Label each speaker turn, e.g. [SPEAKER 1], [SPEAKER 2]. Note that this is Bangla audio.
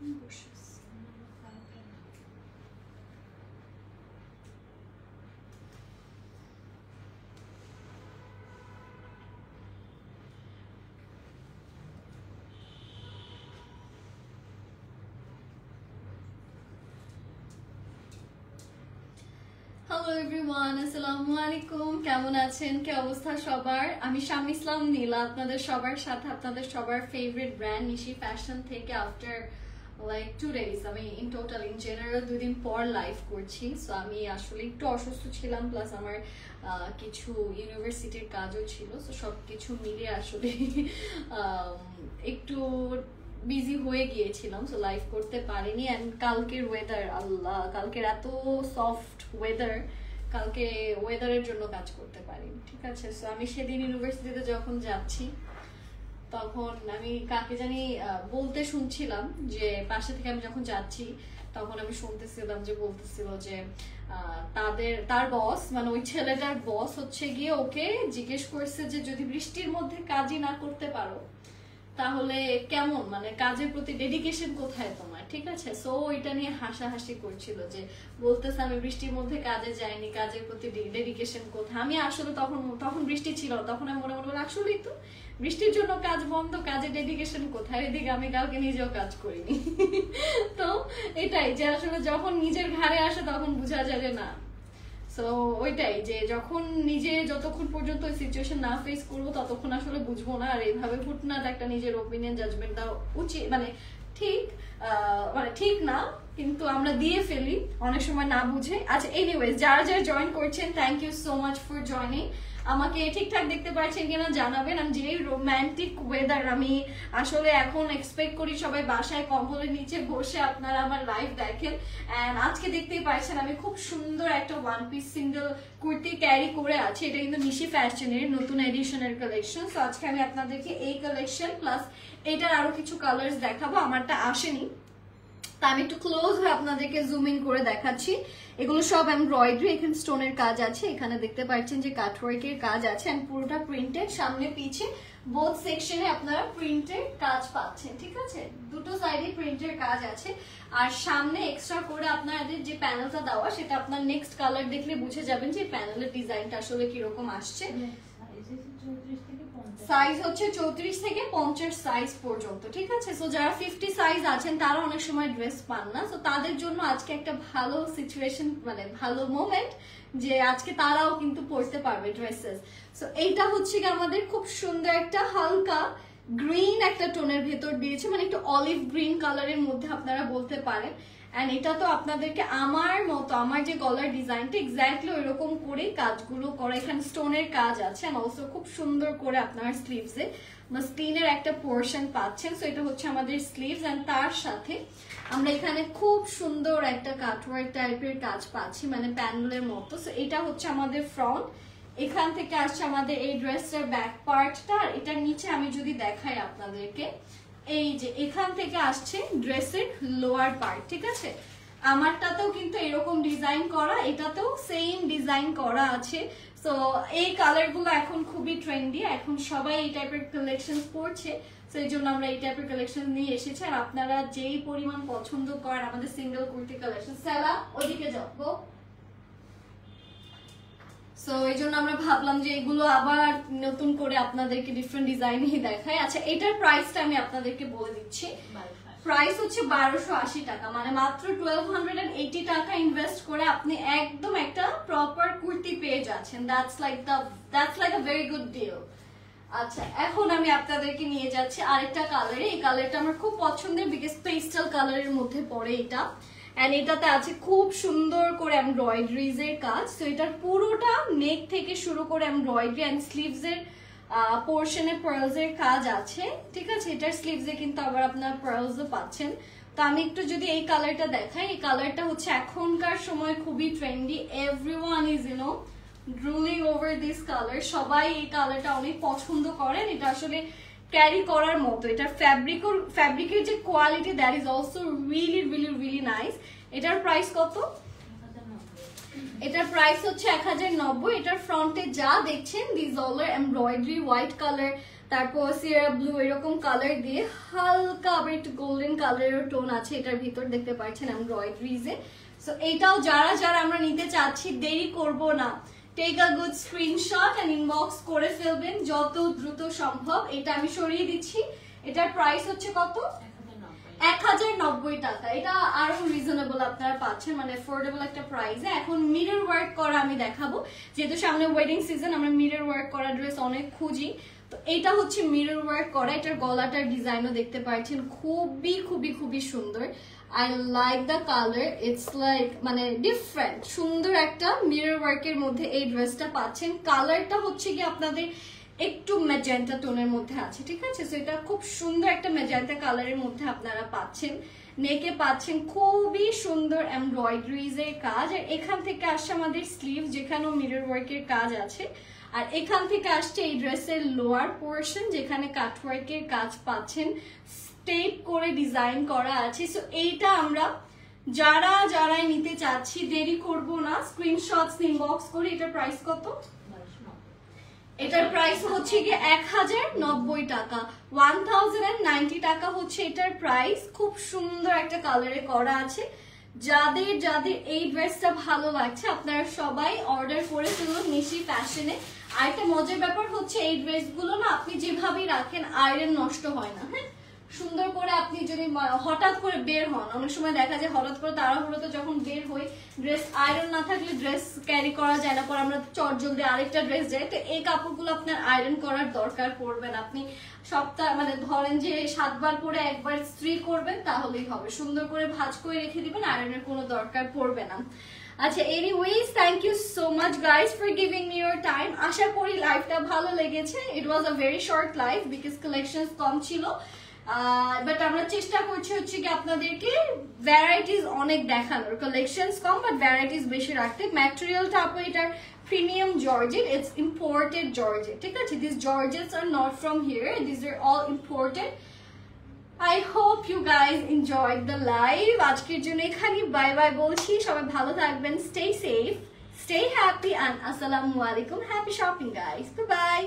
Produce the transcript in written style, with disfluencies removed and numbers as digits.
[SPEAKER 1] হ্যালো এভরিওয়ান, আসসালামু আলাইকুম। কেমন আছেন? কি অবস্থা সবার? আমি শামি ইসলাম নীলা, আপনাদের সবার সাথে আপনাদের সবার ফেভারিট ব্র্যান্ড নিশি ফ্যাশন থেকে আফটার লাইক 2 days আমি ইন টোটাল ইন জেনারেল 2 দিন পর লাইভ করছি। সো আমি আসলে একটু অসুস্থ ছিলাম, প্লাস আমার কিছু ইউনিভার্সিটির কাজও ছিল। সো সব কিছু মিলিয়ে আসলে একটু বিজি হয়ে গিয়েছিলাম, সো লাইভ করতে পারিনি। অ্যান্ড কালকের ওয়েদার, আল্লাহ, কালকের এত সফট ওয়েদার, কালকে ওয়েদারের জন্য কাজ করতে পারিনি, ঠিক আছে। সো আমি সেদিন ইউনিভার্সিটিতে যখন যাচ্ছি তখন আমি কাকে জানি বলতে শুনছিলাম যে পাশে থেকে আমি যখন যাচ্ছি তখন আমি শুনতেছিলাম যে বলতেছিল যে তার বস, মানে ওই ছেলেটার বস হচ্ছে গিয়ে ওকে জিজ্ঞেস করছে যে যদি বৃষ্টির মধ্যে কাজই না করতে পারো তাহলে কেমন, মানে কাজের প্রতি ডেডিকেশন কোথায় তোমার, ঠিক আছে। সো ওইটা নিয়ে হাসাহাসি করছিল যে বলতেছে আমি বৃষ্টির মধ্যে কাজে যাইনি, কাজের প্রতি ডেডিকেশন কোথায়। আমি আসলে তখন বৃষ্টি ছিল, তখন আমি মনে মনে আসলেই তো বৃষ্টির জন্য কাজ বন্ধ, কাজে ডেডিকেশন কোথায়। এদিকে আমি কালকে নিজেও কাজ করিনি। তো এটাই যে আসলে যখন নিজের ঘাড়ে আসে তখন বোঝা যায় যে না। সো ওইটাই যে যখন নিজে যতক্ষণ পর্যন্ত ওই সিচুয়েশন না ফেস করবো ততক্ষণ আসলে বুঝবো না। আর এইভাবে হুটনাট একটা নিজের ওপিনিয়ন জাজমেন্ট দেওয়া উচিত, মানে ঠিক না, কিন্তু আমরা দিয়ে ফেলি অনেক সময় না বুঝে। আচ্ছা, এনিওয়েজ, যারা যারা জয়েন করছেন thank you so much for joining. আমাকে ঠিকঠাক দেখতে পাচ্ছেন কিনা জানাবেন। আমি যে রোমান্টিক ওয়েদার, আমি আসলে এখন এক্সপেক্ট করি সবাই বাসায় কম্বলের নিচে বসে আপনারা আমার লাইভ দেখেন। অ্যান্ড আজকে দেখতেই পাচ্ছেন আমি খুব সুন্দর একটা one piece single kurti carry করে আছি। এটা কিন্তু নিশি ফ্যাশনের নতুন এডিশনের কালেকশন। সো আজকে আমি আপনাদেরকে এই কালেকশন প্লাস এটার আরো কিছু কালার্স দেখাবো। আমারটা আসেনি, তা আমি একটু ক্লোজ হয়ে আপনাদেরকে জুম ইন করে দেখাচ্ছি। এগুলো সব এমব্রয়ডারি, এখানে স্টোনের কাজ আছে, এখানে দেখতে পাচ্ছেন যে কাটওয়ার্কের কাজ আছে, এন্ড পুরোটা প্রিন্টেড, সামনে পিছে বোথ সেকশনে আপনারা প্রিন্টের কাজ পাচ্ছেন, ঠিক আছে। দুটো সাইডে প্রিন্টের কাজ আছে। আর সামনে এক্সট্রা করে আপনাদের যে প্যানেলটা দেওয়া, সেটা আপনার নেক্সট কালার দেখলে বুঝে যাবেন যে প্যানেলের ডিজাইনটা আসলে কিরকম আসছে। সাইজ হচ্ছে 34 থেকে 50 সাইজ পর্যন্ত, ঠিক আছে। সো যারা 50 সাইজ আছেন তারা অনেক সময় ড্রেস পান না, সো তাদের জন্য আজকে একটা ভালো সিচুয়েশন, মানে ভালো মোমেন্ট যে আজকে তারাও কিন্তু পরতে পারবে ড্রেসেস। সো এইটা হচ্ছে কি আমাদের খুব সুন্দর একটা হালকা গ্রিন একটা টোনের ভেতর দিয়েছে, মানে একটু অলিভ গ্রিন কালারের মধ্যে আপনারা বলতে পারেন। এন্ড এটা তো আপনাদেরকে আমার মতো, আমার যে গলার ডিজাইনটা এক্স্যাক্টলি ওইরকম করে কাজগুলো করা। এখানে স্টোনের কাজ আছে, এন্ড অলসো খুব সুন্দর করে আপনার স্লিভসে মাসলিনের একটা পোর্শন পাচ্ছেন। সো এটা হচ্ছে আমাদের স্লিভস, এন্ড তার সাথে আমরা এখানে খুব সুন্দর একটা কাটওয়ার্ক টাইপের কাজ পাচ্ছি, মানে প্যানেলের মতো। সো এটা হচ্ছে আমাদের ফ্রন্ট, এখান থেকে আসছে আমাদের এই ড্রেসটার ব্যাক পার্টটা। আর এটার নিচে আমি যদি দেখাই আপনাদেরকে, এই যে এখান থেকে আসছে ড্রেসের লোয়ার পার্ট, ঠিক আছে। আমারটাতেও কিন্তু এরকম ডিজাইন করা, এটাতেও সেম ডিজাইন করা আছে। সো এই কালারগুলো এখন খুবই ট্রেন্ডি, এখন সবাই এই টাইপের কালেকশন পরছে। সো এই জন্য আমরা এই টাইপের কালেকশন নিয়ে এসেছি। আর আপনারা যেই পরিমাণ পছন্দ করেন আমাদের সিঙ্গেল কুর্তি কালেকশন, সেলা ওদিকে যাও গো। সো এই জন্য আমরা ভাবলাম যে এগুলো আবার নতুন করে আপনাদেরকে ডিফারেন্ট ডিজাইনই দেখায়। আচ্ছা, এটার প্রাইসটা আমি আপনাদেরকে বলে দিচ্ছি। প্রাইস হচ্ছে 1280 টাকা, মানে মাত্র 1280 টাকা ইনভেস্ট করে আপনি একদম একটা প্রপার কুর্তি পেয়ে যাচ্ছেন। That's like a very good deal. আচ্ছা, এখন আমি আপনাদেরকে নিয়ে যাচ্ছি আরেকটা কালারে। এই কালারটা আমার খুব পছন্দের, বিকজ পেস্টাল কালারের মধ্যে পড়ে এটা। এন্ড এটাতে আছে খুব সুন্দর করে এমব্রয়ডারিজ এর কাজ। তো এটার পুরোটা নেক থেকে শুরু করে এমব্রয়ডারি, এন্ড স্লিভস এর পোর্শনে পার্লস এর কাজ আছে, ঠিক আছে। এটার স্লিভস এ কিন্তু আবার আপনার পার্লসও পাচ্ছেন। তো আমি একটু যদি এই কালারটা দেখাই, এই কালারটা হচ্ছে এখনকার সময় খুবই trendy. Everyone is drooling over this colour. সবাই এই কালারটা অনেক পছন্দ করেন। এটা আসলে ক্যারি করার মতো। এটার ফ্যাব্রিকের যে quality, that is also really really really nice. এটার প্রাইস কত? এটার প্রাইস হচ্ছে 1090। এটার ফ্রন্টে যা দেখছেন this all embroidery white colour তারপর সিরা ব্লু এরকম কালার দিয়ে হালকা আবার একটু গোল্ডেন কালারের টোন আছে এটার ভিতর, দেখতে পাচ্ছেন এমব্রয়ডারিজে। সো এটাও যারা যারা আমরা নিতে চাচ্ছি, দেরি করব না, take a good screenshot and inbox করে ফেলবেন যত দ্রুত সম্ভব। এটা আমি সরিয়ে দিচ্ছি। এটার প্রাইস হচ্ছে কত? 1090 টাকা। এটা আরো রিজনেবল আপনারা পাচ্ছেন, মানে অ্যাফোর্ডেবল একটা প্রাইসে। এখন মিরর ওয়ার্ক করা আমি দেখাবো, যেহেতু সামনে ওয়েডিং সিজন, আমরা মিরর ওয়ার্ক করা ড্রেস অনেক খুঁজি। তো এটা হচ্ছে মিরর ওয়ার্ক করা, এটার গলাটার ডিজাইনও দেখতে পাচ্ছেন, খুবই খুবই খুবই সুন্দর। I like the colour, it's like মানে ডিফারেন্ট, সুন্দর একটা মিরর ওয়ার্কের মধ্যে এই ড্রেসটা পাচ্ছেন। কালারটা হচ্ছে কি আপনাদের একটু ম্যাজেন্টা টোনের মধ্যে আছে, ঠিক আছে? সো এটা খুব সুন্দর একটা ম্যাজেন্টা কালারের মধ্যে আপনারা পাচ্ছেন। নেকে পাচ্ছেন খুবই সুন্দর এমব্রয়ডারিজের কাজ, আর এখান থেকে আসছে আমাদের স্লিভ, যেখানেও মিরর ওয়ার্কের কাজ আছে। আর এখান থেকে আসছে এই ড্রেসের লোয়ার পোর্শন, যেখানে কাটওয়ার্কের কাজ পাচ্ছেন, স্টেপ করে ডিজাইন করা আছে। সো এইটা আমরা যারা যারাই নিতে চাচ্ছি, দেরি করব না, স্ক্রিনশটস ইনবক্স করে। এটার প্রাইস কত? এটার প্রাইস হচ্ছে কি 1090 টাকা, 1090 টাকা হচ্ছে এটার প্রাইস। খুব সুন্দর একটা কালারে করা আছে। যাদের যাদের এই ড্রেসটা ভালো লাগছে আপনারা সবাই অর্ডার করে ফেলুন নিশি ফ্যাশনে। আর একটা মজার ব্যাপার হচ্ছে এই ড্রেসগুলো না আপনি যেভাবেই রাখেন আয়রন নষ্ট হয় না। হ্যাঁ, সুন্দর করে আপনি যদি হঠাৎ করে বের হন, অনেক সময় দেখা যায় হঠাৎ করে তাড়াহুড়োতে যখন বের হই, ড্রেস আয়রন না থাকলে ড্রেস ক্যারি করা যায় না, পর আমরা চট জলদি আরেকটা ড্রেস যাই। তো এই কাপড়গুলো আপনার আয়রন করার দরকার পড়বে না। আপনি সপ্তাহ মানে ধরেন যে 7 বার পরে একবার ইস্ত্রি করবেন তাহলেই হবে, সুন্দর করে ভাঁজ করে রেখে দিবেন, আয়রনের কোনো দরকার পড়বে না। আচ্ছা, anyways thank you so much guys for giving me your time. আশা করি লাইভটা ভালো লেগেছে। It was a very short live because collections কম ছিল, বাট আমরা চেষ্টা করছি হচ্ছে কি আপনাদেরকে ভ্যারাইটিস অনেক দেখানোর, কালেকশনস কম বাট ভ্যারাইটিস বেশি রাখতে। ম্যাটেরিয়ালটা আপু এটার premium georgette, it's imported georgette, ঠিক আছে? This georgettes are not from here, this are all imported. I hope you guys enjoyed the live. আজকের জন্য এখানেই বাই বাই বলছি। সবাই ভালো থাকবেন, stay safe, stay happy and assalamu alaikum. Happy shopping guys. Bye bye.